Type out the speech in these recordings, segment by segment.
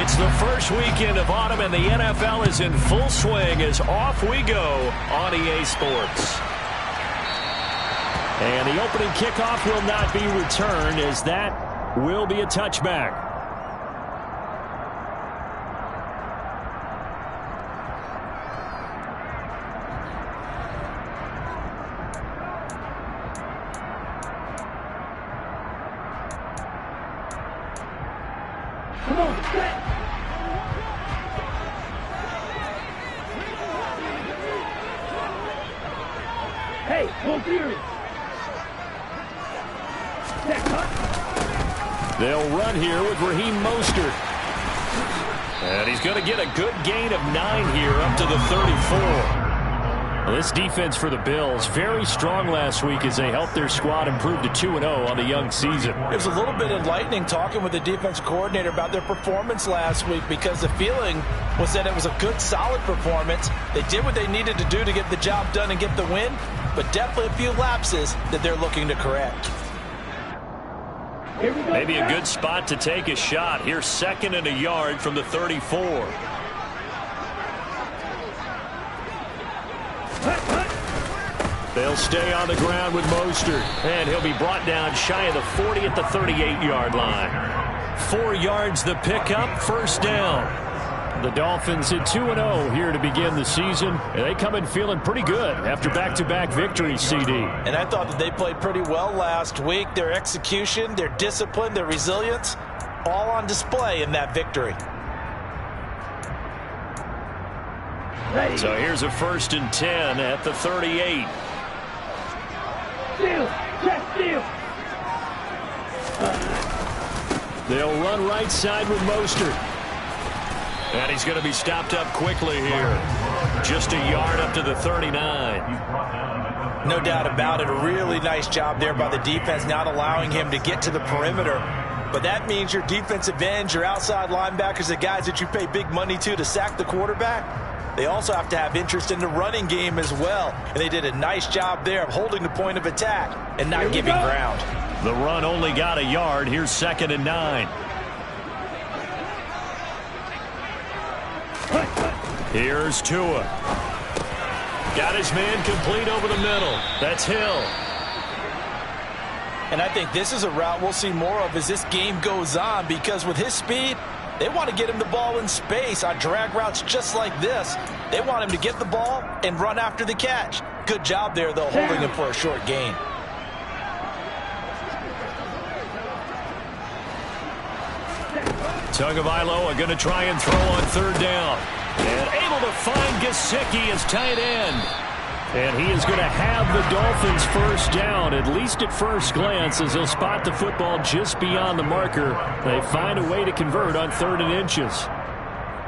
It's the first weekend of autumn, and the NFL is in full swing as off we go on EA Sports. And the opening kickoff will not be returned, as that will be a touchback. Come on, set. Hey, go through. They'll run here with Raheem Mostert. And he's going to get a good gain of 9 here up to the 34. Well, this defense for the Bills, very strong last week as they helped their squad improve to 2-0 on the young season. It was a little bit enlightening talking with the defense coordinator about their performance last week, because the feeling was that it was a good, solid performance. They did what they needed to do to get the job done and get the win, but definitely a few lapses that they're looking to correct. Maybe a good spot to take a shot. Here's 2nd and a yard from the 34. They'll stay on the ground with Mostert, and he'll be brought down shy of the 40 at the 38-yard line. 4 yards the pickup, first down. The Dolphins at 2-0 here to begin the season, and they come in feeling pretty good after back-to-back victories, CD. And I thought that they played pretty well last week. Their execution, their discipline, their resilience, all on display in that victory. So here's a 1st and 10 at the 38. They'll run right side with Mostert. And he's going to be stopped up quickly here. Just a yard up to the 39. No doubt about it. A really nice job there by the defense, not allowing him to get to the perimeter. But that means your defensive ends, your outside linebackers, the guys that you pay big money to sack the quarterback, they also have to have interest in the running game as well. And they did a nice job there of holding the point of attack and not giving ground. The run only got a yard. Here's 2nd and 9. Here's Tua. Got his man complete over the middle. That's Hill. And I think this is a route we'll see more of as this game goes on, because with his speed, they want to get him the ball in space on drag routes just like this. They want him to get the ball and run after the catch. Good job there, though, holding him for a short gain. Tagovailoa going to try and throw on 3rd down. And able to find Gesicki as tight end. And he is going to have the Dolphins first down, at least at first glance, as they'll spot the football just beyond the marker. They find a way to convert on 3rd and inches.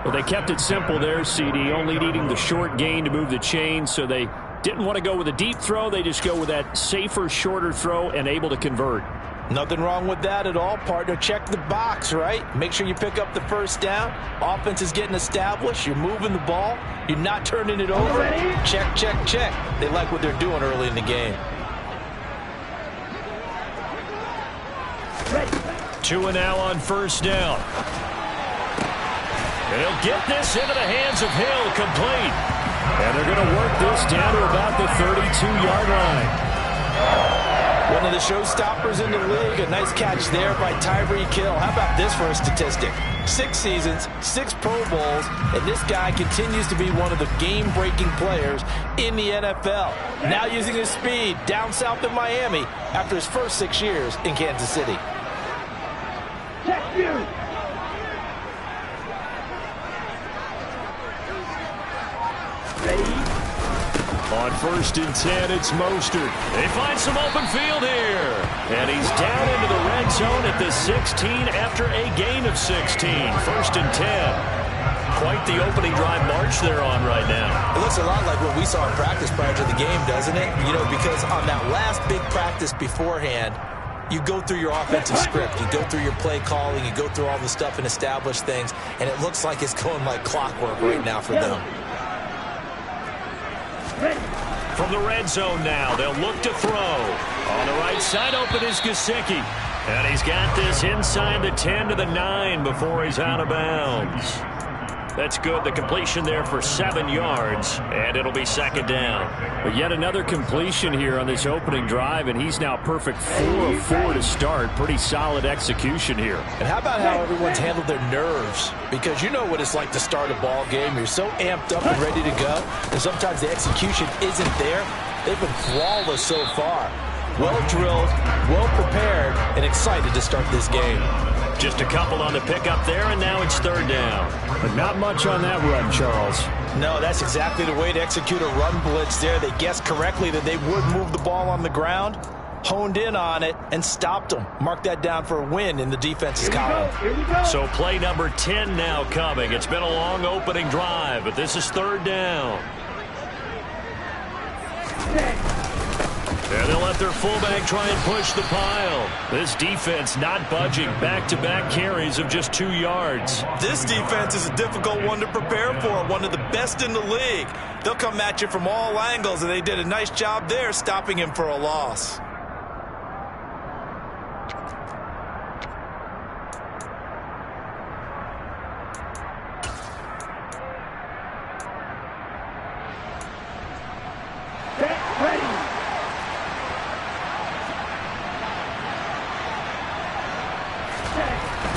Well, they kept it simple there, CD, only needing the short gain to move the chain, so they didn't want to go with a deep throw. They just go with that safer, shorter throw and able to convert. Nothing wrong with that at all, partner. Check the box, right? Make sure you pick up the first down. Offense is getting established. You're moving the ball. You're not turning it over. Check, check, check. They like what they're doing early in the game. Tua now on 1st down. They'll get this into the hands of Hill, complete. And they're going to work this down to about the 32-yard line. One of the showstoppers in the league. A nice catch there by Tyreek Hill. How about this for a statistic? 6 seasons, 6 Pro Bowls, and this guy continues to be one of the game-breaking players in the NFL. Now using his speed down south in Miami after his first 6 years in Kansas City. On 1st and 10, it's Mostert. They find some open field here. And he's down into the red zone at the 16 after a gain of 16. 1st and 10. Quite the opening drive march they're on right now. It looks a lot like what we saw in practice prior to the game, doesn't it? You know, because on that last big practice beforehand, you go through your offensive script. You go through your play calling. You go through all the stuff and establish things. And it looks like it's going like clockwork right now for them. From the red zone now, they'll look to throw. On the right side, open is Gesicki. And he's got this inside the 10 to the 9 before he's out of bounds. That's good. The completion there for 7 yards, and it'll be second down. But yet another completion here on this opening drive, and he's now perfect 4 of 4 to start. Pretty solid execution here. And how about how everyone's handled their nerves? Because you know what it's like to start a ball game. You're so amped up and ready to go, and sometimes the execution isn't there. They've been flawless so far. Well drilled, well prepared, and excited to start this game. Just a couple on the pickup there, and now it's third down. But not much on that run, Charles. No, that's exactly the way to execute a run blitz there. They guessed correctly that they would move the ball on the ground, honed in on it, and stopped them. Mark that down for a win in the defense's column. So play number 10 now coming. It's been a long opening drive, but this is third down. And they'll let their fullback try and push the pile. This defense not budging. Back-to-back carries of just 2 yards. This defense is a difficult one to prepare for, one of the best in the league. They'll come at you from all angles, and they did a nice job there stopping him for a loss.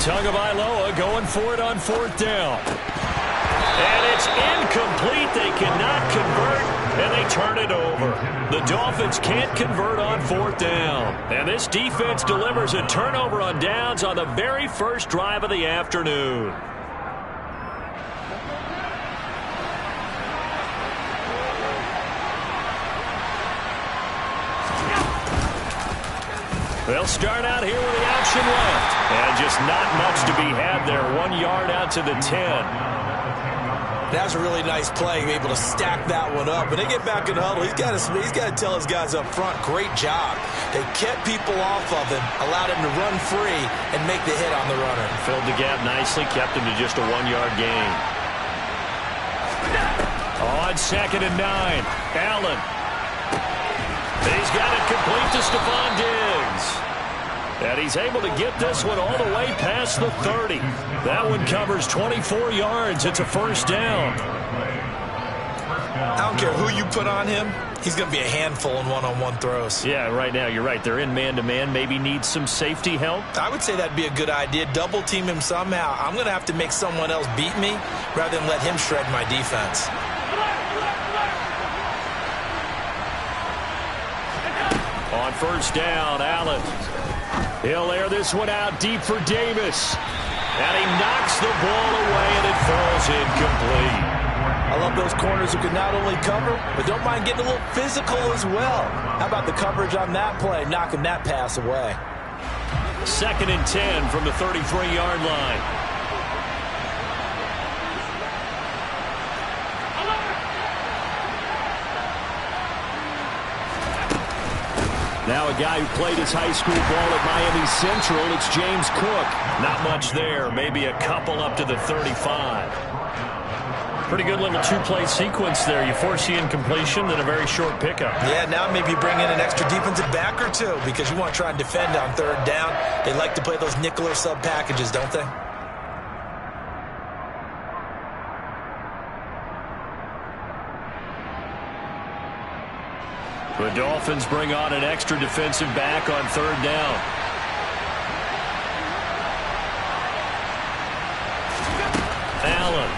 Tagovailoa going for it on fourth down. And it's incomplete. They cannot convert, and they turn it over. The Dolphins can't convert on fourth down. And this defense delivers a turnover on downs on the very first drive of the afternoon. They'll start out here with the option left. And just not much to be had there. 1 yard out to the 10. That was a really nice play, able to stack that one up. When they get back in the huddle, he's got to tell his guys up front, great job. They kept people off of him, allowed him to run free, and make the hit on the runner. Filled the gap nicely, kept him to just a 1 yard gain. On 2nd and 9, Allen. He's got it complete to Stephon Diggs. And he's able to get this one all the way past the 30. That one covers 24 yards. It's a first down. I don't care who you put on him. He's going to be a handful in one-on-one throws. Yeah, right now, you're right. They're in man-to-man. Maybe need some safety help. I would say that'd be a good idea. Double team him somehow. I'm going to have to make someone else beat me rather than let him shred my defense. On first down, Allen. He'll air this one out deep for Davis. And he knocks the ball away, and it falls incomplete. I love those corners who can not only cover, but don't mind getting a little physical as well. How about the coverage on that play, knocking that pass away? 2nd and 10 from the 33-yard line. Now a guy who played his high school ball at Miami Central, it's James Cook. Not much there, maybe a couple up to the 35. Pretty good little two-play sequence there. You force the incompletion, then a very short pickup. Yeah, now maybe bring in an extra defensive back or two because you want to try and defend on third down. They like to play those nickel or sub packages, don't they? The Dolphins bring on an extra defensive back on third down. Allen.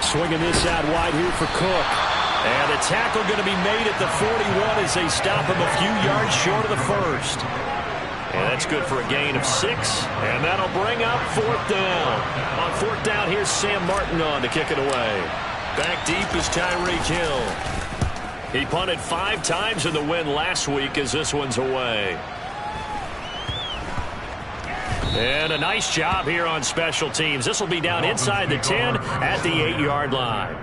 Swinging this out wide here for Cook. And a tackle going to be made at the 41 as they stop him a few yards short of the first. And that's good for a gain of 6. And that'll bring up fourth down. On fourth down, here's Sam Martin on to kick it away. Back deep is Tyreek Hill. He punted 5 times in the win last week as this one's away. And a nice job here on special teams. This will be down inside the 10 at the 8-yard line.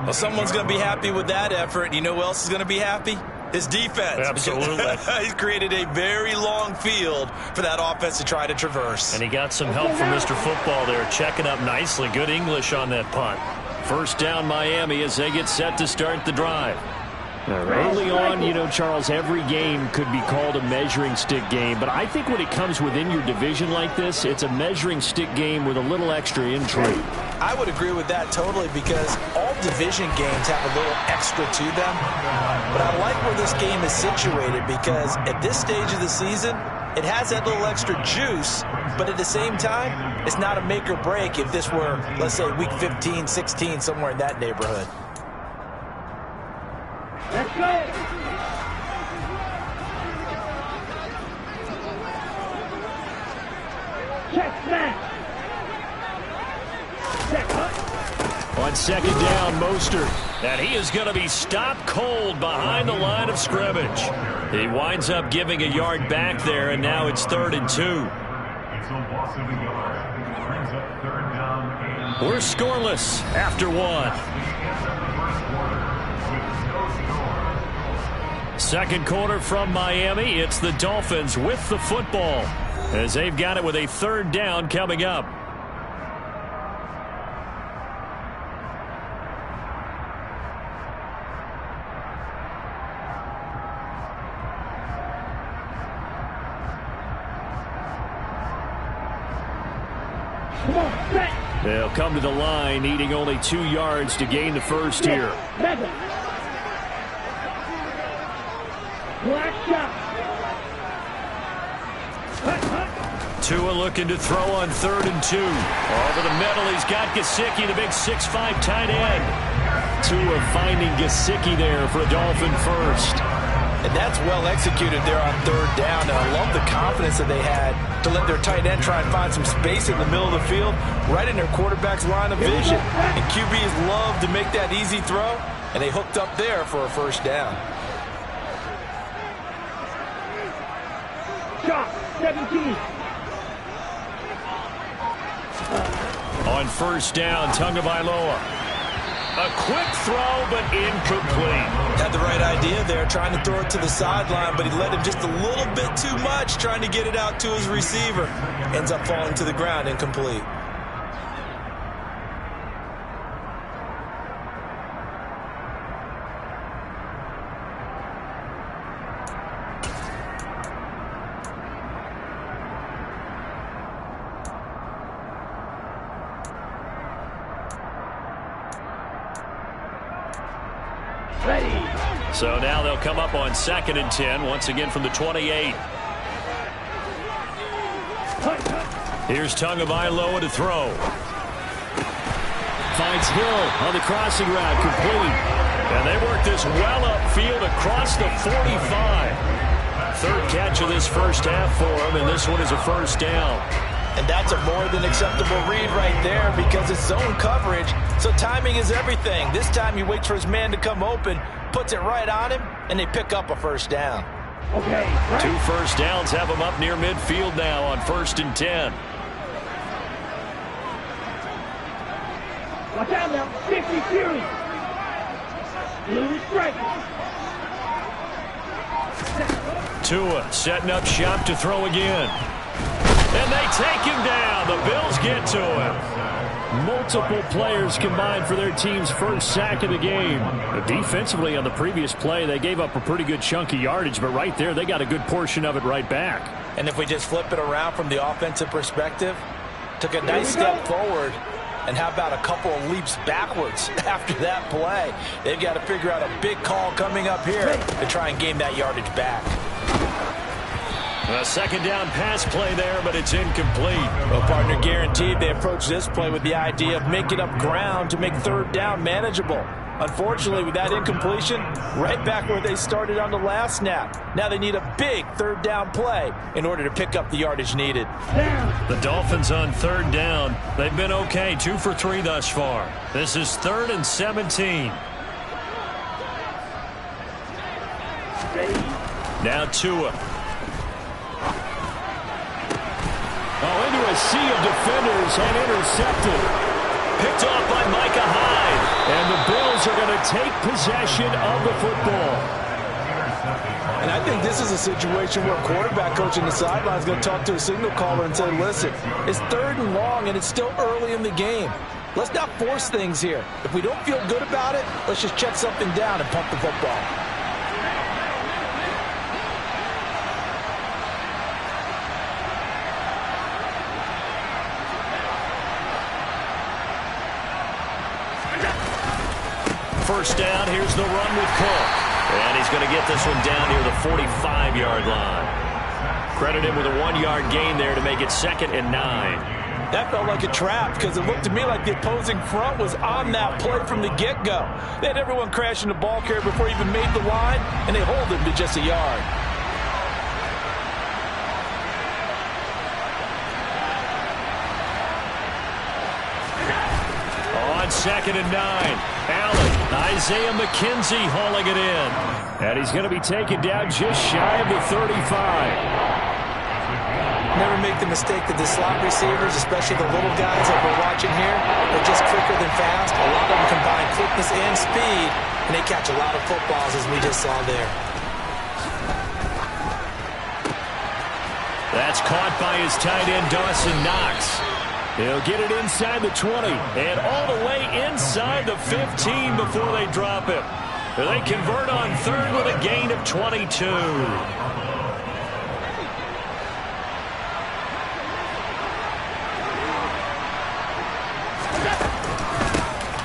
Well, someone's going to be happy with that effort. You know who else is going to be happy? His defense. Absolutely. He's created a very long field for that offense to try to traverse. And he got some help from Mr. Football there, checking up nicely. Good English on that punt. First down Miami as they get set to start the drive. Early on, you know, Charles, every game could be called a measuring stick game, but I think when it comes within your division like this, it's a measuring stick game with a little extra intrigue. I would agree with that totally, because all division games have a little extra to them. But I like where this game is situated, because at this stage of the season, it has that little extra juice, but at the same time, it's not a make or break if this were, let's say, week 15, 16, somewhere in that neighborhood. Let's go. Check smash. Check hut. On second down, Mostert. And he is going to be stopped cold behind the line of scrimmage. He winds up giving a yard back there, and now it's 3rd and 2. We're scoreless after 1. Second quarter from Miami. It's the Dolphins with the football, as they've got it with a 3rd down coming up. Come on, set. They'll come to the line, needing only 2 yards to gain the first here. Mega. Black shot. Hut, hut. Tua looking to throw on 3rd and 2. Over the middle, he's got Gesicki, the big 6'5" tight end. Tua finding Gesicki there for a Dolphin first. And that's well executed there on 3rd down. And I love the confidence that they had to let their tight end try and find some space in the middle of the field, right in their quarterback's line of vision. And QBs love to make that easy throw, and they hooked up there for a 1st down. Shot. 17. On 1st down, Tagovailoa. A quick throw, but incomplete. Had the right idea there, trying to throw it to the sideline, but he let him just a little bit too much, trying to get it out to his receiver. Ends up falling to the ground, incomplete. So now they'll come up on 2nd and 10, once again from the 28. Here's Tagovailoa to throw. Finds Hill on the crossing route, complete. And they work this well upfield across the 45. 3rd catch of this first half for him, and this one is a 1st down. And that's a more than acceptable read right there, because it's zone coverage, so timing is everything. This time he waits for his man to come open, puts it right on him, and they pick up a 1st down. Okay. Right. 2 first downs have him up near midfield now on 1st and 10. Watch out now. 50 Fury. Blue strike. Tua setting up shop to throw again. And they take him down. The Bills get to him. Multiple players combined for their team's first sack of the game. Defensively on the previous play, they gave up a pretty good chunk of yardage, but right there, they got a good portion of it right back. And if we just flip it around from the offensive perspective, took a nice step forward, and how about a couple of leaps backwards after that play? They've got to figure out a big call coming up here to try and gain that yardage back. A 2nd down pass play there, but it's incomplete. Well, partner, guaranteed they approach this play with the idea of making up ground to make 3rd down manageable. Unfortunately, with that incompletion, right back where they started on the last snap. Now they need a big 3rd down play in order to pick up the yardage needed. The Dolphins on 3rd down. They've been okay, 2 for 3 thus far. This is 3rd and 17. Now Tua. Oh, into a sea of defenders and intercepted. Picked off by Micah Hyde. And the Bills are going to take possession of the football. And I think this is a situation where quarterback coach in the sideline is going to talk to a signal caller and say, listen, it's 3rd and long and it's still early in the game. Let's not force things here. If we don't feel good about it, let's just check something down and pump the football. first down. Here's the run with Cook. And he's going to get this one down near the 45-yard line. Credit him with a 1-yard gain there to make it 2nd and 9. That felt like a trap because it looked to me like the opposing front was on that play from the get-go. They had everyone crashing the ball carrier before he even made the line, and they hold him to just a yard. On 2nd and 9, Allen, Isaiah McKenzie hauling it in. And he's going to be taken down just shy of the 35. Never make the mistake that the slot receivers, especially the little guys that we're watching here, are just quicker than fast. A lot of them combine quickness and speed, and they catch a lot of footballs, as we just saw there. That's caught by his tight end, Dawson Knox. He'll get it inside the 20 and all the way inside the 15 before they drop it. They convert on 3rd with a gain of 22.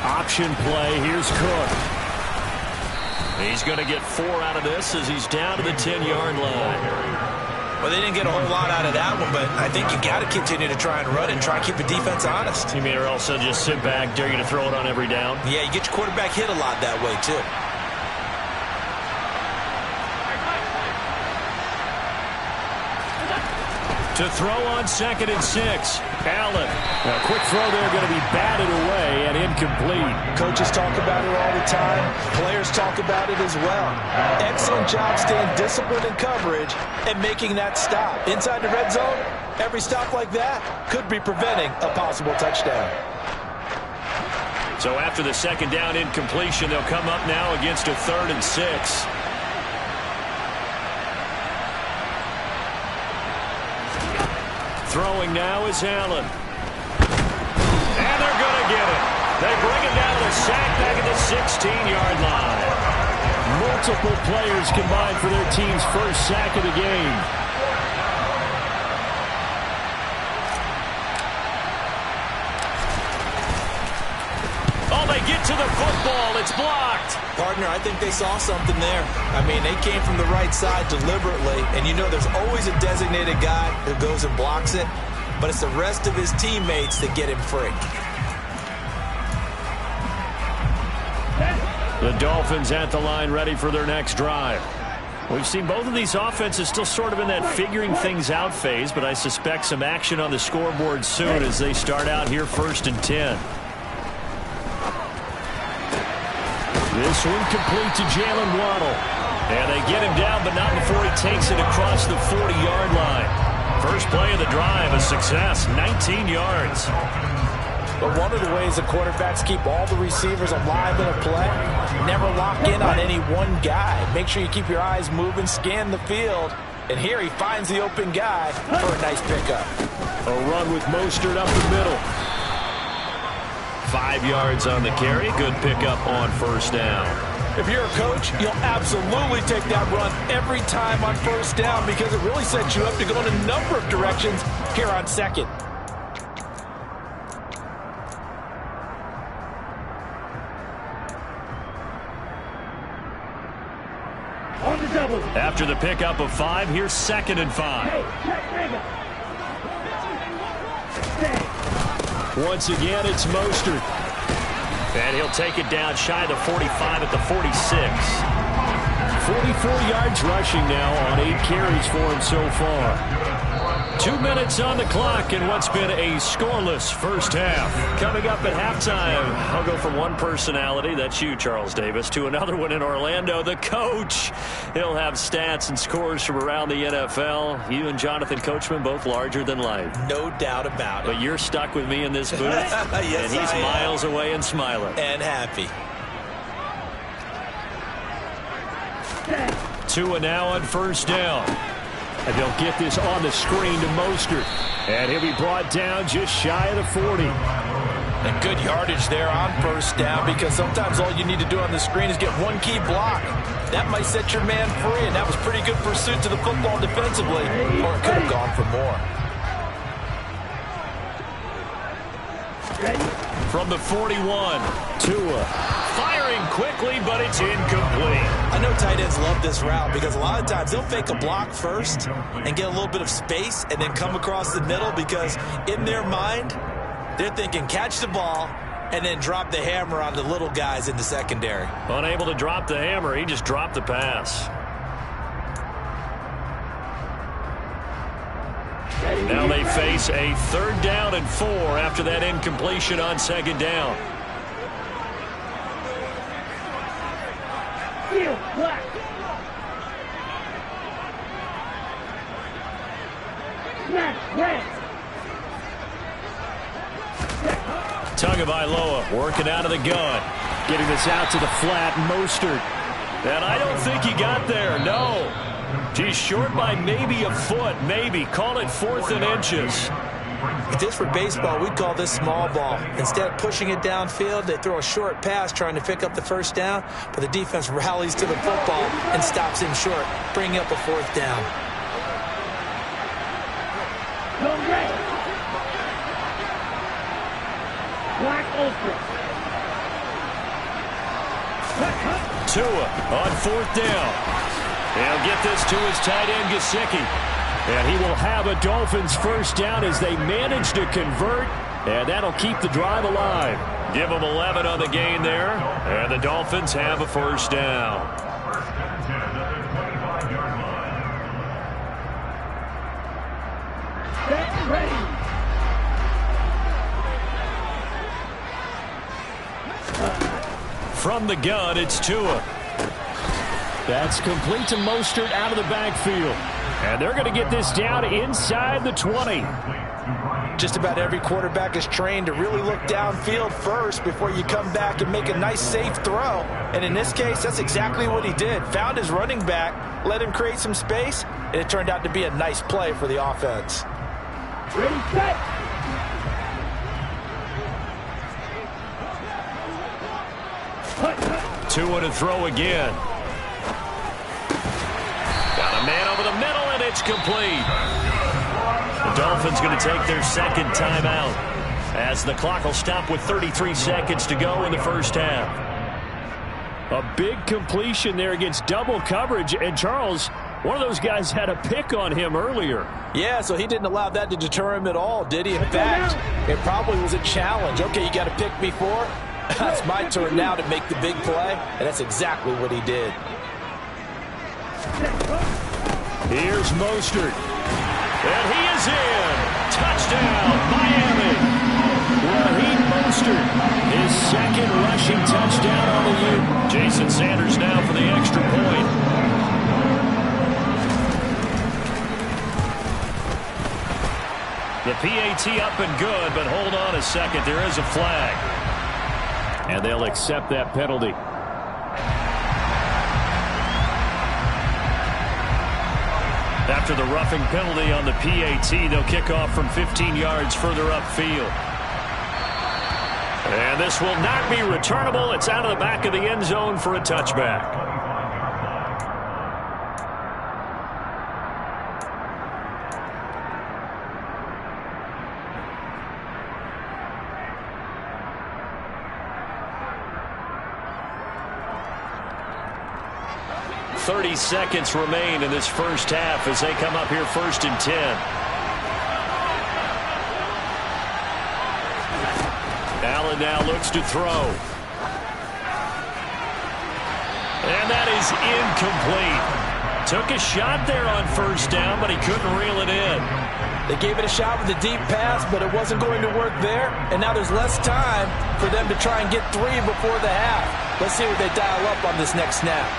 Option play. Here's Cook. He's going to get 4 out of this as he's down to the 10-yard line. Well, they didn't get a whole lot out of that one, but I think you got to continue to try and run and try and keep the defense honest. You mean or else they'll just sit back, dare you to throw it on every down? Yeah, you get your quarterback hit a lot that way, too. To throw on 2nd and 6. Allen. A quick throw there going to be batted away and incomplete. Coaches talk about it all the time. Players talk about it as well. Excellent job staying disciplined in coverage and making that stop. Inside the red zone, every stop like that could be preventing a possible touchdown. So after the 2nd down incompletion, they'll come up now against a 3rd and 6. Throwing now is Allen. And they're going to get it. They bring it down to the sack back at the 16-yard line. Multiple players combined for their team's first sack of the game. Oh, they get to the football. It's blocked. Partner, I think they saw something there. I mean, they came from the right side deliberately, and you know there's always a designated guy who goes and blocks it, but it's the rest of his teammates that get him free. The Dolphins at the line ready for their next drive. We've seen both of these offenses still sort of in that figuring things out phase, but I suspect some action on the scoreboard soon as they start out here 1st and 10. This one complete to Jalen Waddle. And they get him down, but not before he takes it across the 40-yard line. First play of the drive, a success, 19 yards. But one of the ways the quarterbacks keep all the receivers alive in a play, never lock in on any one guy. Make sure you keep your eyes moving, scan the field. And here he finds the open guy for a nice pickup. A run with Mostert up the middle. 5 yards on the carry. Good pickup on 1st down. If you're a coach, you'll absolutely take that run every time on 1st down because it really sets you up to go in a number of directions here on 2nd. On the double. After the pickup of 5, here's 2nd and 5. Once again, it's Mostert. And he'll take it down shy of the 45 at the 46. 44 yards rushing now on 8 carries for him so far. 2 minutes on the clock in what's been a scoreless first half. Coming up at halftime, I'll go from one personality, that's you, Charles Davis, to another one in Orlando, the coach. He'll have stats and scores from around the NFL. You and Jonathan Coachman, both larger than life. No doubt about it. But you're stuck with me in this booth, yes, and he's miles away and smiling. And happy. Tua now on 1st down. And they'll get this on the screen to Mostert. And he'll be brought down just shy of the 40. And good yardage there on 1st down because sometimes all you need to do on the screen is get one key block. That might set your man free, and that was pretty good pursuit to the football defensively, or it could have gone for more. From the 41, Tua firing quickly, but it's incomplete. I know tight ends love this route because a lot of times they'll fake a block first and get a little bit of space and then come across the middle because in their mind, they're thinking catch the ball and then drop the hammer on the little guys in the secondary. Unable to drop the hammer, he just dropped the pass. Now they face a 3rd down and 4 after that incompletion on 2nd down. Field, black. Snap, red. Tagovailoa working out of the gun. Getting this out to the flat, Mostert. And I don't think he got there, no. He's short by maybe a foot, maybe. Call it 4th and inches. If this were baseball, we'd call this small ball. Instead of pushing it downfield, they throw a short pass trying to pick up the 1st down, but the defense rallies to the football and stops him short, bringing up a 4th down. No red. Black ultra. Tua on 4th down. He'll get this to his tight end, Gesicki. And he will have a Dolphins 1st down as they manage to convert. And that'll keep the drive alive. Give them 11 on the gain there. And the Dolphins have a 1st down. Set, ready. From the gun, it's Tua. That's complete to Mostert out of the backfield. And they're going to get this down inside the 20. Just about every quarterback is trained to really look downfield first before you come back and make a nice, safe throw. And in this case, that's exactly what he did. Found his running back, let him create some space, and it turned out to be a nice play for the offense. Ready, set. Tua to throw again. Got a man over the middle, and it's complete. The Dolphins going to take their 2nd timeout as the clock will stop with 33 seconds to go in the 1st half. A big completion there against double coverage, and Charles, one of those guys had a pick on him earlier. Yeah, so he didn't allow that to deter him at all, did he? In fact, it probably was a challenge. Okay, you got to pick me for? It's my turn now to make the big play, and that's exactly what he did. Here's Mostert. And he is in. Touchdown, Miami. Raheem Mostert, his 2nd rushing touchdown on the year. Jason Sanders now for the extra point. The PAT up and good, but hold on a second. There is a flag. And they'll accept that penalty. After the roughing penalty on the PAT, they'll kick off from 15 yards further upfield. And this will not be returnable. It's out of the back of the end zone for a touchback. .30 seconds remain in this 1st half as they come up here 1st and 10. Allen now looks to throw. And that is incomplete. Took a shot there on 1st down, but he couldn't reel it in. They gave it a shot with a deep pass, but it wasn't going to work there. And now there's less time for them to try and get 3 before the half. Let's see what they dial up on this next snap.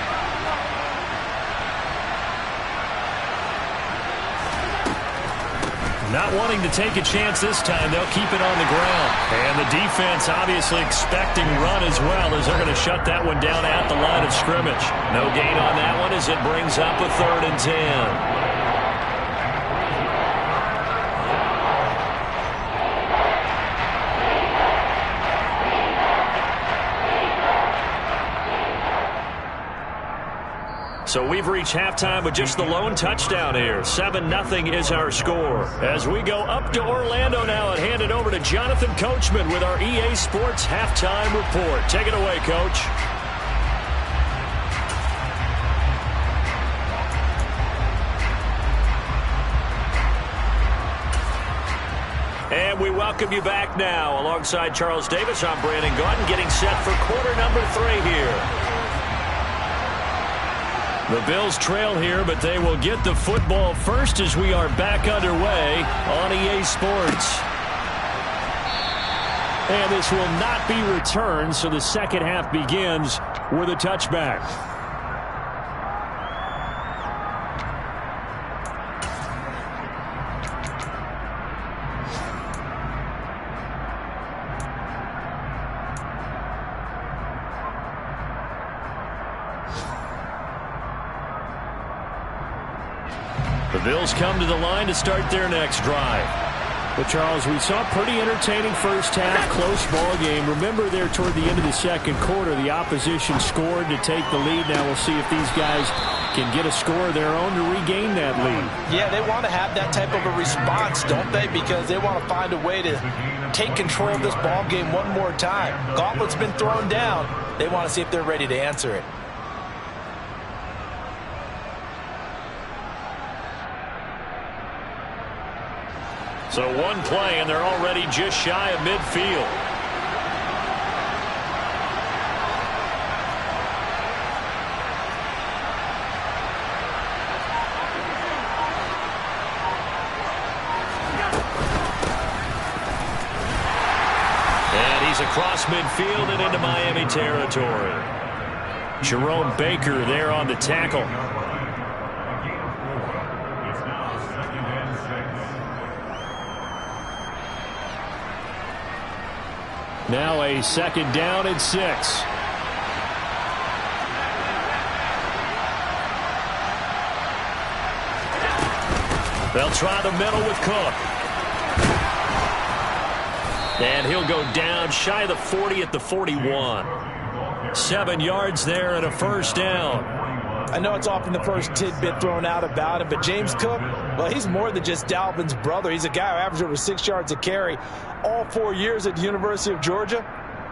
Not wanting to take a chance this time, they'll keep it on the ground. And the defense obviously expecting run as well as they're going to shut that one down at the line of scrimmage. No gain on that one as it brings up a 3rd and 10. So we've reached halftime with just the lone touchdown here. 7-0 is our score. As we go up to Orlando now and hand it over to Jonathan Coachman with our EA Sports Halftime Report. Take it away, Coach. And we welcome you back now. Alongside Charles Davis, I'm Brandon Gaudin, getting set for quarter number 3 here. The Bills trail here, but they will get the football first as we are back underway on EA Sports. And this will not be returned, so the second half begins with a touchback. The Bills come to the line to start their next drive. But, Charles, we saw a pretty entertaining first half, close ball game. Remember there toward the end of the second quarter, the opposition scored to take the lead. Now we'll see if these guys can get a score of their own to regain that lead. Yeah, they want to have that type of a response, don't they? Because they want to find a way to take control of this ball game one more time. Gauntlet's been thrown down. They want to see if they're ready to answer it. So one play, and they're already just shy of midfield. And he's across midfield and into Miami territory. Jerome Baker there on the tackle. Now a second down and 6. They'll try the middle with Cook. And he'll go down shy of the 40 at the 41. 7 yards there and a first down. I know it's often the first tidbit thrown out about him, but James Cook, well, he's more than just Dalvin's brother. He's a guy who averaged over 6 yards a carry all 4 years at the University of Georgia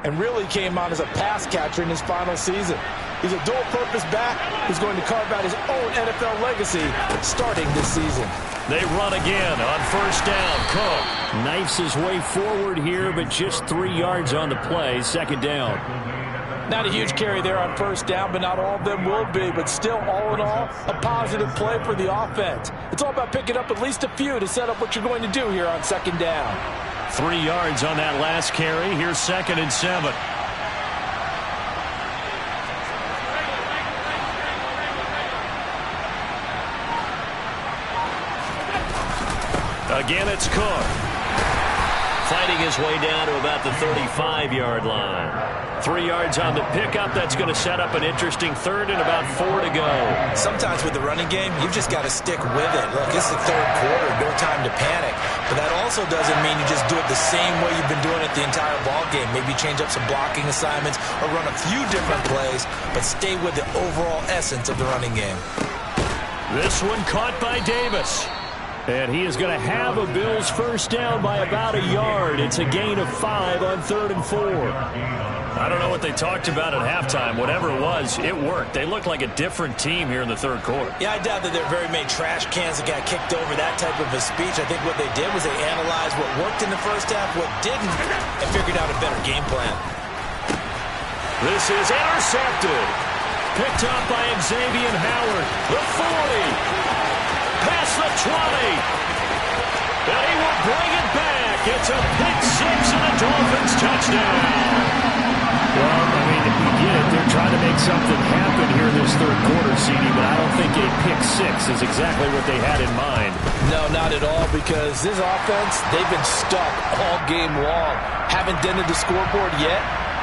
and really came on as a pass catcher in his final season. He's a dual-purpose back who's going to carve out his own NFL legacy starting this season. They run again on first down. Cook knifes his way forward here, but just 3 yards on the play. Second down. Not a huge carry there on first down, but not all of them will be. But still, all in all, a positive play for the offense. It's all about picking up at least a few to set up what you're going to do here on second down. 3 yards on that last carry. Here's 2nd and 7. Again, it's Cook. Fighting his way down to about the 35-yard line. 3 yards on the pickup. That's going to set up an interesting third and about 4 to go. Sometimes with the running game, you've just got to stick with it. Look, it's the third quarter. No time to panic. But that also doesn't mean you just do it the same way you've been doing it the entire ball game. Maybe change up some blocking assignments or run a few different plays, but stay with the overall essence of the running game. This one caught by Davis. And he is going to have a Bills first down by about a yard. It's a gain of 5 on 3rd and 4. I don't know what they talked about at halftime. Whatever it was, it worked. They looked like a different team here in the third quarter. Yeah, I doubt that there are very many trash cans that got kicked over that type of a speech. I think what they did was they analyzed what worked in the first half, what didn't, and figured out a better game plan. This is intercepted. Picked up by Xavier Howard. The 40. Past the 20. And he will bring it back. It's a pick 6 and a Dolphins touchdown. Well, I mean, if you get it, they're trying to make something happen here in this third quarter, CD, but I don't think a pick 6 is exactly what they had in mind. No, not at all, because this offense, they've been stuck all game long. Haven't dented the scoreboard yet,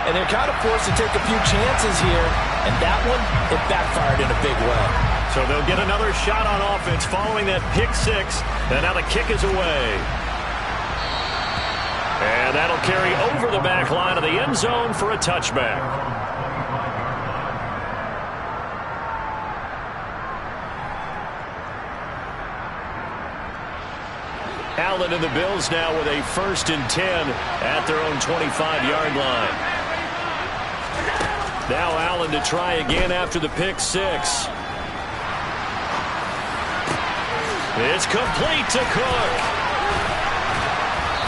and they're kind of forced to take a few chances here, and that one, it backfired in a big way. So they'll get another shot on offense following that pick 6, and now the kick is away. And that'll carry over the back line of the end zone for a touchback. Allen and the Bills now with a 1st and 10 at their own 25-yard line. Now Allen to try again after the pick six. It's complete to Cook.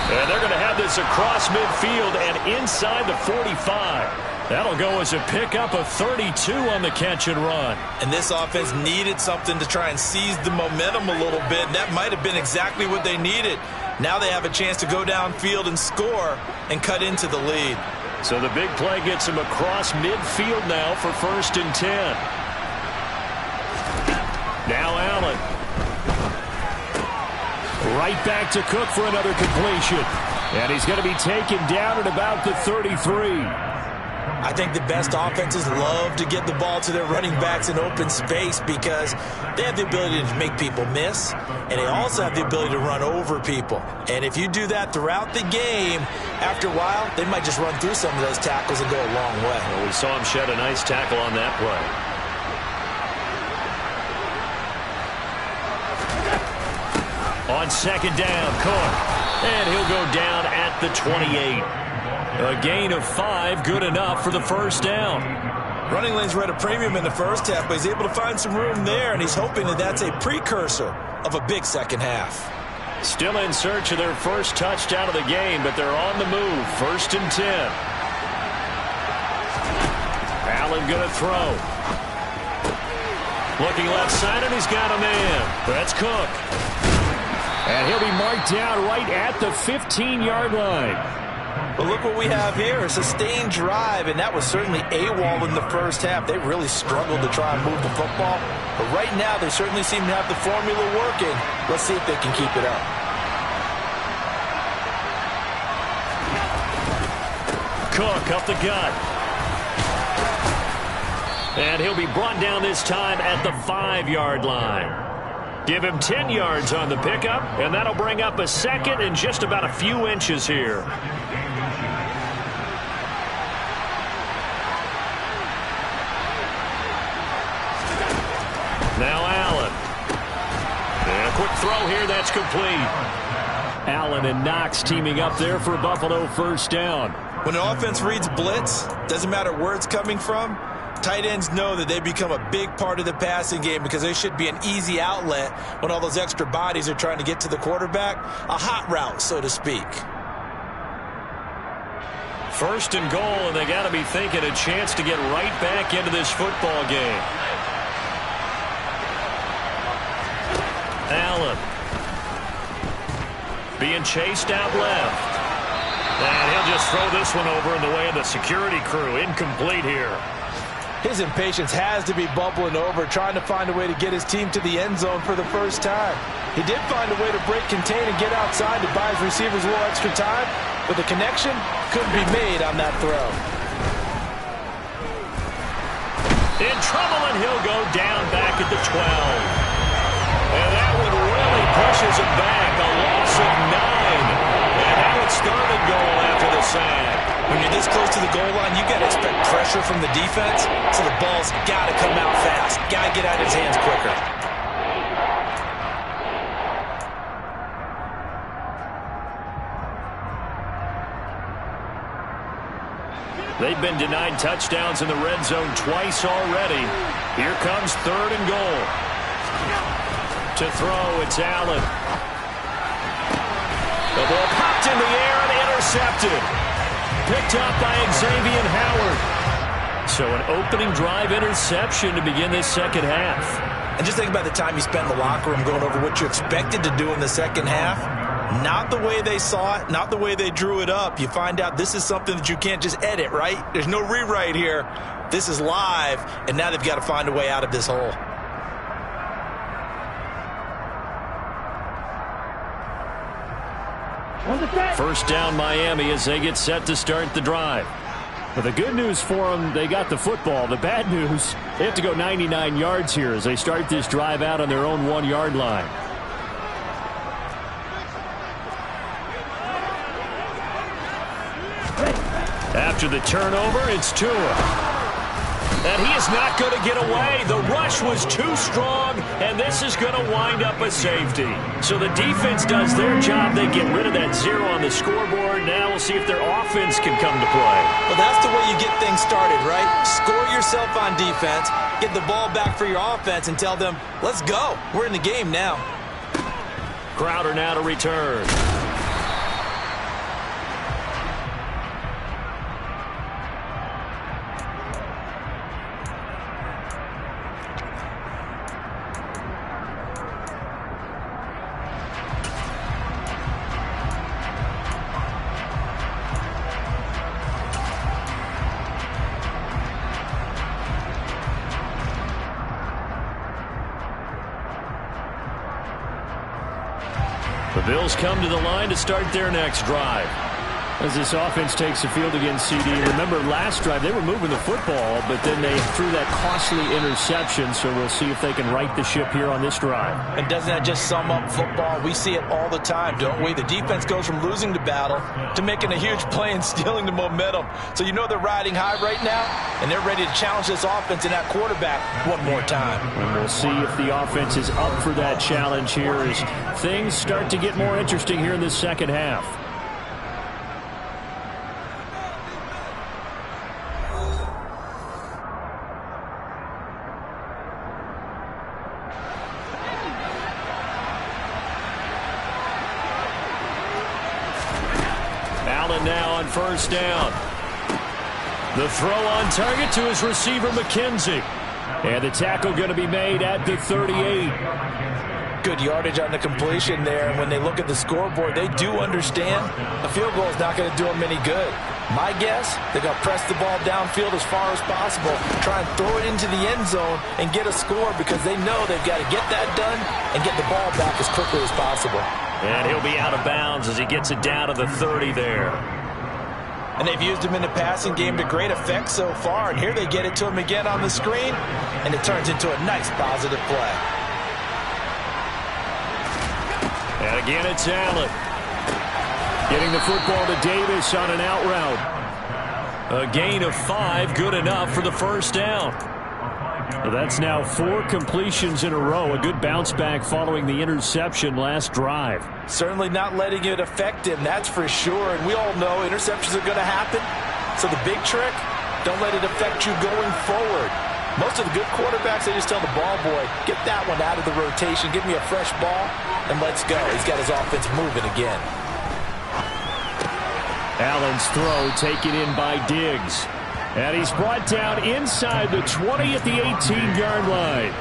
And they're going to have this across midfield and inside the 45. That'll go as a pickup of 32 on the catch and run. And this offense needed something to try and seize the momentum a little bit. That might have been exactly what they needed. Now they have a chance to go downfield and score and cut into the lead. So the big play gets him across midfield now for 1st and 10. Now Allen. Right back to Cook for another completion. And he's going to be taken down at about the 33. I think the best offenses love to get the ball to their running backs in open space because they have the ability to make people miss, and they also have the ability to run over people. And if you do that throughout the game, after a while, they might just run through some of those tackles and go a long way. Well, we saw him shed a nice tackle on that play. On 2nd down, Cook. And he'll go down at the 28. A gain of 5, good enough for the 1st down. Running lanes were at a premium in the first half, but he's able to find some room there, and he's hoping that that's a precursor of a big second half. Still in search of their first touchdown of the game, but they're on the move. 1st and 10. Allen going to throw. Looking left side, and he's got a man. That's Cook. And he'll be marked down right at the 15-yard line. But look what we have here, a sustained drive, and that was certainly AWOL in the first half. They really struggled to try and move the football. But right now, they certainly seem to have the formula working. Let's see if they can keep it up. Cook up the gut. And he'll be brought down this time at the 5-yard line. Give him 10 yards on the pickup, and that'll bring up a 2nd and just about a few inches here. Now Allen. And a quick throw here, that's complete. Allen and Knox teaming up there for a Buffalo 1st down. When an offense reads blitz, doesn't matter where it's coming from, tight ends know that they become a big part of the passing game because they should be an easy outlet when all those extra bodies are trying to get to the quarterback. A hot route, so to speak. 1st and goal, and they got to be thinking a chance to get right back into this football game. Allen being chased out left. And he'll just throw this one over in the way of the security crew. Incomplete here. His impatience has to be bubbling over, trying to find a way to get his team to the end zone for the first time. He did find a way to break contain and get outside to buy his receivers a little extra time, but the connection couldn't be made on that throw. In trouble, and he'll go down back at the 12. And that one really pushes him back. A loss of 9. And now it's 3rd and goal after the sack. When you're this close to the goal line, you got to expect pressure from the defense, so the ball's got to come out fast. Got to get out of his hands quicker. They've been denied touchdowns in the red zone twice already. Here comes 3rd and goal. To throw, it's Allen. The ball popped in the air and intercepted. Picked up by Xavier Howard. So an opening drive interception to begin this second half. And just think about the time you spent in the locker room going over what you expected to do in the second half. Not the way they saw it, not the way they drew it up. You find out this is something that you can't just edit, right? There's no rewrite here. This is live, and now they've got to find a way out of this hole. First down Miami as they get set to start the drive. But the good news for them, they got the football. The bad news, they have to go 99 yards here as they start this drive out on their own 1-yard line. After the turnover, it's Tua. And he is not going to get away. The rush was too strong, and this is going to wind up a safety. So the defense does their job. They get rid of that 0 on the scoreboard. Now we'll see if their offense can come to play. Well, that's the way you get things started, right? Score yourself on defense, get the ball back for your offense, and tell them, let's go. We're in the game now. Crowder now to return. The Bills come to the line to start their next drive. As this offense takes the field against CD, remember last drive they were moving the football, but then they threw that costly interception, so we'll see if they can right the ship here on this drive. And doesn't that just sum up football? We see it all the time, don't we? The defense goes from losing the battle to making a huge play and stealing the momentum. So you know they're riding high right now, and they're ready to challenge this offense and that quarterback one more time. And we'll see if the offense is up for that challenge here as things start to get more interesting here in the second half. Allen now on first down. The throw on target to his receiver, McKenzie. And the tackle going to be made at the 38. Good yardage on the completion there. And when they look at the scoreboard, they do understand a field goal is not going to do them any good. My guess, they're going to press the ball downfield as far as possible, try and throw it into the end zone and get a score because they know they've got to get that done and get the ball back as quickly as possible. And he'll be out of bounds as he gets it down to the 30 there. And they've used him in the passing game to great effect so far. And here they get it to him again on the screen, and it turns into a nice positive play. And again, it's Allen. Getting the football to Davis on an out route. A gain of 5, good enough for the first down. Well, that's now 4 completions in a row. A good bounce back following the interception last drive. Certainly not letting it affect him, that's for sure. And we all know interceptions are going to happen. So the big trick, don't let it affect you going forward. Most of the good quarterbacks, they just tell the ball boy, get that one out of the rotation, give me a fresh ball, and let's go. He's got his offense moving again. Allen's throw taken in by Diggs. And he's brought down inside the 20 at the 18-yard line.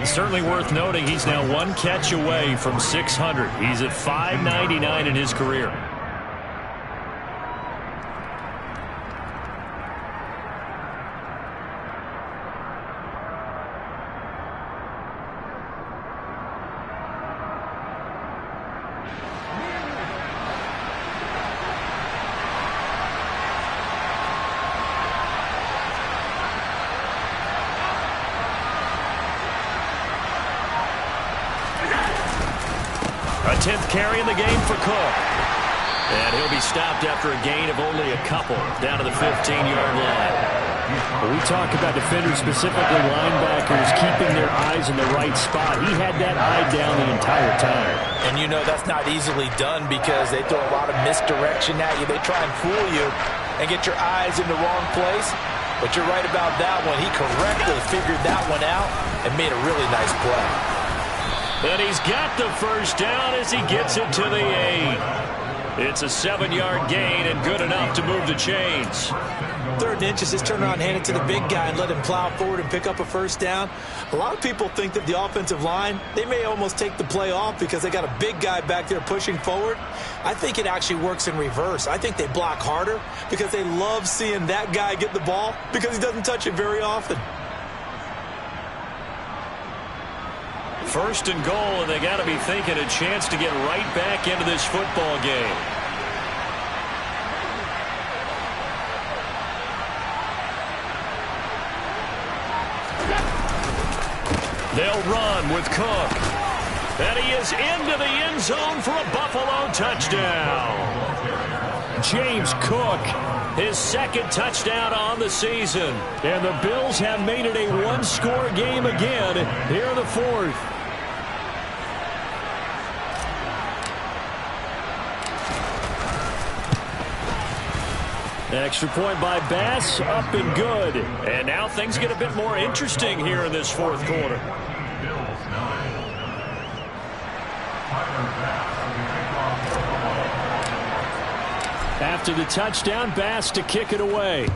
It's certainly worth noting he's now 1 catch away from 600. He's at 599 in his career. A 10th carry in the game for Cook. And he'll be stopped after a gain of only a couple down to the 15-yard line. When we talk about defenders, specifically linebackers, keeping their eyes in the right spot, he had that eye down the entire time. And you know that's not easily done because they throw a lot of misdirection at you. They try and fool you and get your eyes in the wrong place. But you're right about that one. He correctly figured that one out and made a really nice play. And he's got the first down as he gets it to the 8. It's a 7-yard gain and good enough to move the chains. 3rd and inches, just turn around and hand it to the big guy and let him plow forward and pick up a first down. A lot of people think that the offensive line, they may almost take the play off because they got a big guy back there pushing forward. I think it actually works in reverse. I think they block harder because they love seeing that guy get the ball because he doesn't touch it very often. 1st and goal, and they got to be thinking a chance to get right back into this football game. They'll run with Cook. And he is into the end zone for a Buffalo touchdown. James Cook his second touchdown on the season. And the Bills have made it a one-score game again here in the fourth. Extra point by Bass, up and good. And now things get a bit more interesting here in this fourth quarter. After the touchdown, Bass to kick it away.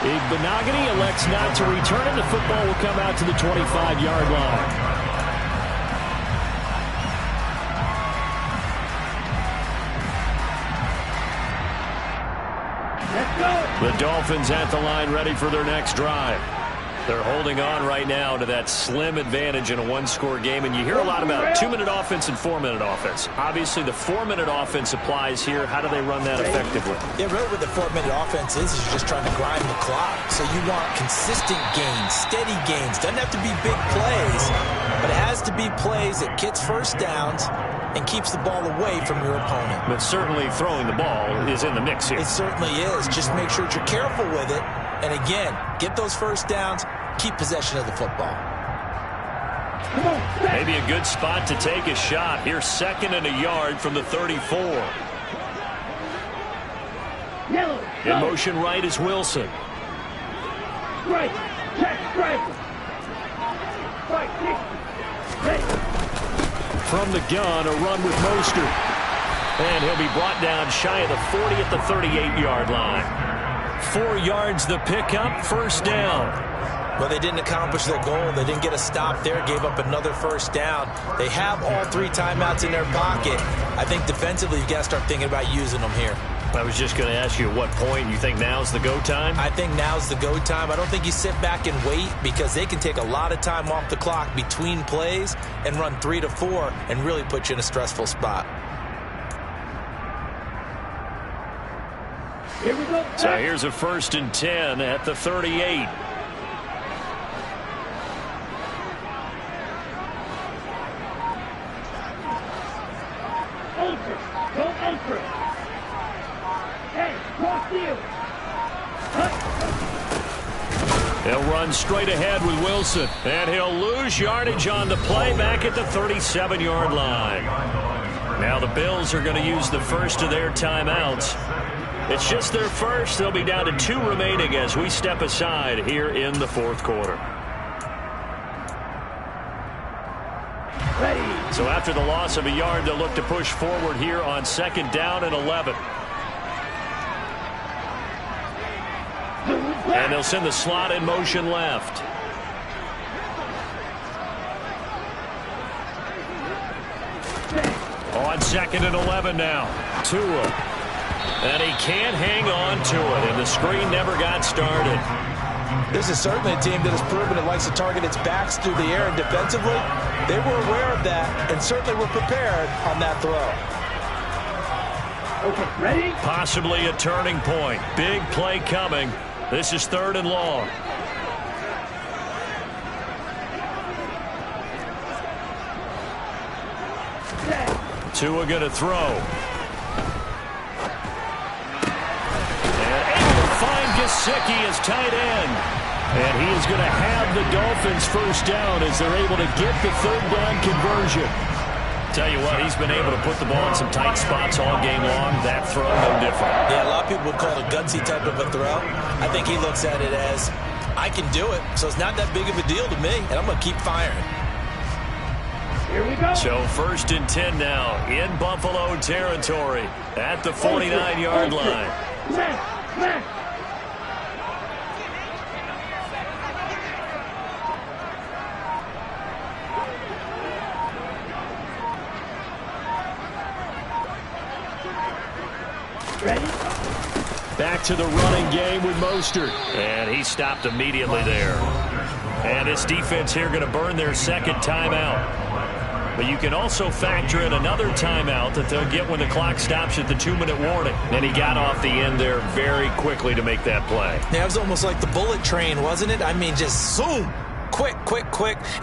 Igbenogany elects not to return it. The football will come out to the 25-yard line. The Dolphins at the line ready for their next drive. They're holding on right now to that slim advantage in a one-score game. And you hear a lot about 2-minute offense and 4-minute offense. Obviously, the 4-minute offense applies here. How do they run that effectively? Yeah, really what the 4-minute offense is you're just trying to grind the clock. So you want consistent gains, steady gains. Doesn't have to be big plays, but it has to be plays that gets first downs and keeps the ball away from your opponent. But certainly throwing the ball is in the mix here. It certainly is. Just make sure that you're careful with it. And again, get those first downs, keep possession of the football. Maybe a good spot to take a shot. Here's 2nd and a yard from the 34. In motion right is Wilson. Right, check, right. From the gun, a run with Mostert. And he'll be brought down shy of the 40 at the 38-yard line. 4 yards the pickup, first down. Well, they didn't accomplish their goal. They didn't get a stop there, gave up another first down. They have all 3 timeouts in their pocket. I think defensively you've got to start thinking about using them here. I was just going to ask you at what point you think now's the go time? I think now's the go time. I don't think you sit back and wait because they can take a lot of time off the clock between plays and run 3 to 4 and really put you in a stressful spot. Here we go. So here's a 1st and 10 at the 38. Ultra. Go ultra. Hey, cross field. He'll run straight ahead with Wilson. And he'll lose yardage on the play back at the 37-yard line. Now the Bills are going to use the first of their timeouts. It's just their first. They'll be down to 2 remaining as we step aside here in the fourth quarter. Ready. So after the loss of a yard, they'll look to push forward here on 2nd down and 11. And they'll send the slot in motion left. On 2nd and 11 now. Tua. And he can't hang on to it, and the screen never got started. This is certainly a team that has proven it likes to target its backs through the air, and defensively, they were aware of that and certainly were prepared on that throw. Okay, ready? Possibly a turning point. Big play coming. This is 3rd and long. Tua going to throw. Gesicki is tight end. And he is going to have the Dolphins first down as they're able to get the 3rd down conversion. Tell you what, he's been able to put the ball in some tight spots all game long. That throw, no different. Yeah, a lot of people would call it a gutsy type of a throw. I think he looks at it as, I can do it, so it's not that big of a deal to me, and I'm going to keep firing. Here we go. So 1st and 10 now in Buffalo territory at the 49-yard line. Smash. Ready? Back to the running game with Mostert. And he stopped immediately there. And this defense here going to burn their 2nd timeout. But you can also factor in another timeout that they'll get when the clock stops at the 2-minute warning. And he got off the end there very quickly to make that play. Yeah, it was almost like the bullet train, wasn't it? I mean, just zoom. Quick.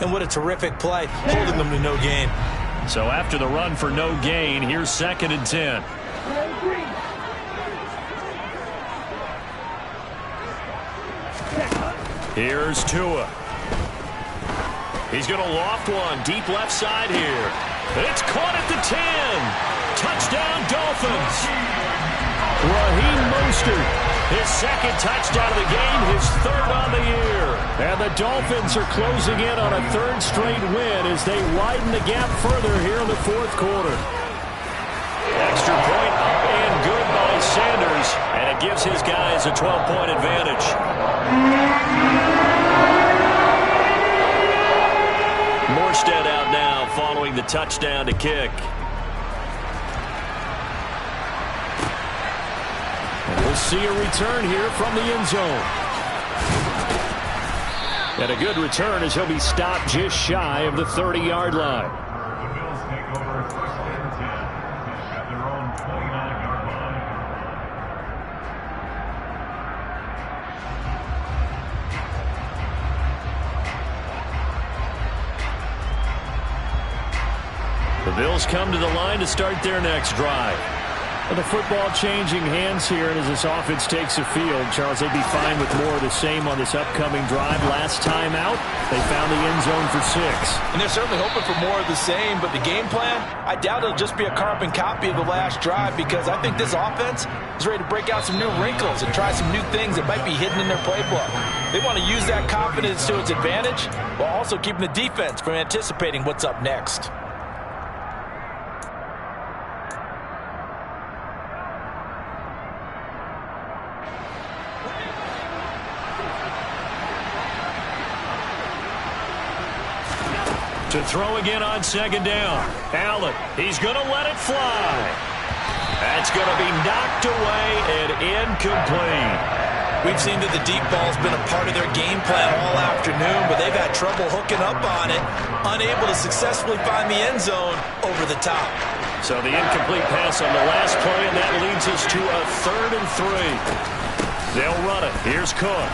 And what a terrific play, holding them to no gain. So after the run for no gain, here's 2nd and 10. Here's Tua. He's going to loft one deep left side here. It's caught at the 10. Touchdown, Dolphins. Raheem Mostert, his 2nd touchdown of the game, his 3rd on the year. And the Dolphins are closing in on a 3rd straight win as they widen the gap further here in the 4th quarter. Extra point up and good by Sanders, and it gives his guys a 12-point advantage. Morstead out now following the touchdown to kick. And we'll see a return here from the end zone. And a good return as he'll be stopped just shy of the 30-yard line. The Bills take over 1st and 10 at their own 29-yard line. The Bills come to the line to start their next drive. And the football changing hands here, and as this offense takes the field, Charles, they'd be fine with more of the same on this upcoming drive. Last time out, they found the end zone for 6. And they're certainly hoping for more of the same, but the game plan, I doubt it'll just be a carbon copy of the last drive, because I think this offense is ready to break out some new wrinkles and try some new things that might be hidden in their playbook. They want to use that confidence to its advantage while also keeping the defense from anticipating what's up next. To throw again on 2nd down. Allen, he's going to let it fly. That's going to be knocked away and incomplete. We've seen that the deep ball's been a part of their game plan all afternoon, but they've had trouble hooking up on it, unable to successfully find the end zone over the top. So the incomplete pass on the last play, and that leads us to a 3rd and 3. They'll run it. Here's Cook.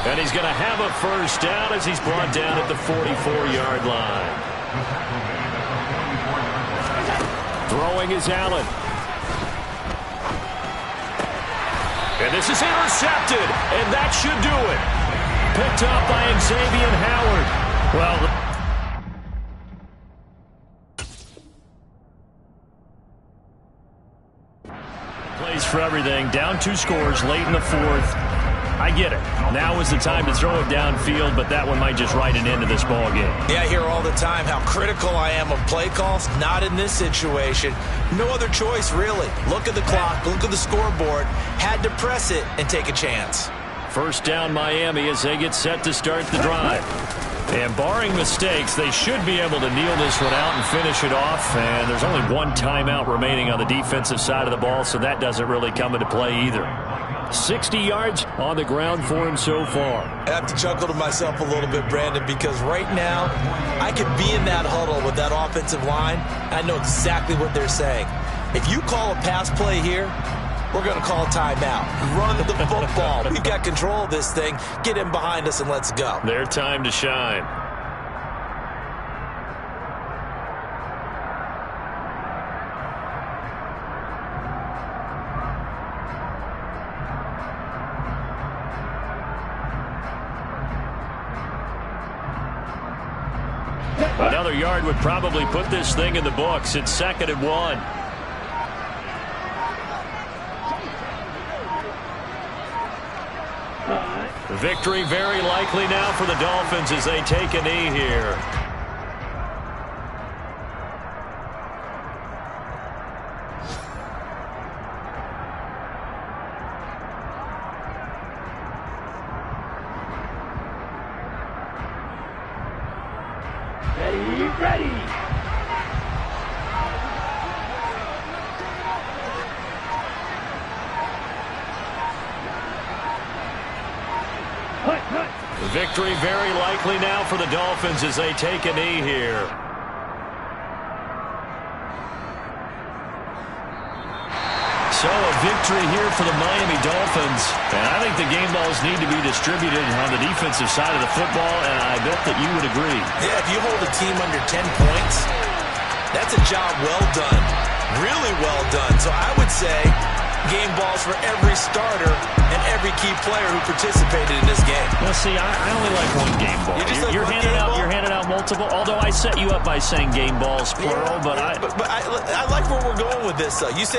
And he's going to have a 1st down as he's brought down at the 44-yard line. Throwing is Allen. And this is intercepted, and that should do it. Picked up by Xavier Howard. Well, plays for everything. Down 2 scores late in the 4th. I get it. Now is the time to throw it downfield, but that one might just write an end to this ball game. Yeah, I hear all the time how critical I am of play calls. Not in this situation. No other choice, really. Look at the clock, look at the scoreboard. Had to press it and take a chance. 1st down Miami as they get set to start the drive. And barring mistakes, they should be able to kneel this one out and finish it off. And there's only 1 timeout remaining on the defensive side of the ball, so that doesn't really come into play either. 60 yards on the ground for him so far. I have to chuckle to myself a little bit, Brandon, because right now I could be in that huddle with that offensive line. I know exactly what they're saying. If you call a pass play here, we're going to call a timeout. Run the football. We've got control of this thing. Get in behind us and let's go. Their time to shine. Another yard would probably put this thing in the books. It's 2nd and 1. Victory very likely now for the Dolphins as they take a knee here. Ready. Victory very likely now for the Dolphins as they take a knee here. So a victory victory here for the Miami Dolphins. And I think the game balls need to be distributed on the defensive side of the football, and I bet that you would agree. Yeah, if you hold a team under 10 points, that's a job well done. Really well done. So I would say game balls for every starter and every key player who participated in this game. Well, see, I only like one game ball. You're handing out multiple, although I set you up by saying game balls, plural, but I like where we're going with this. You say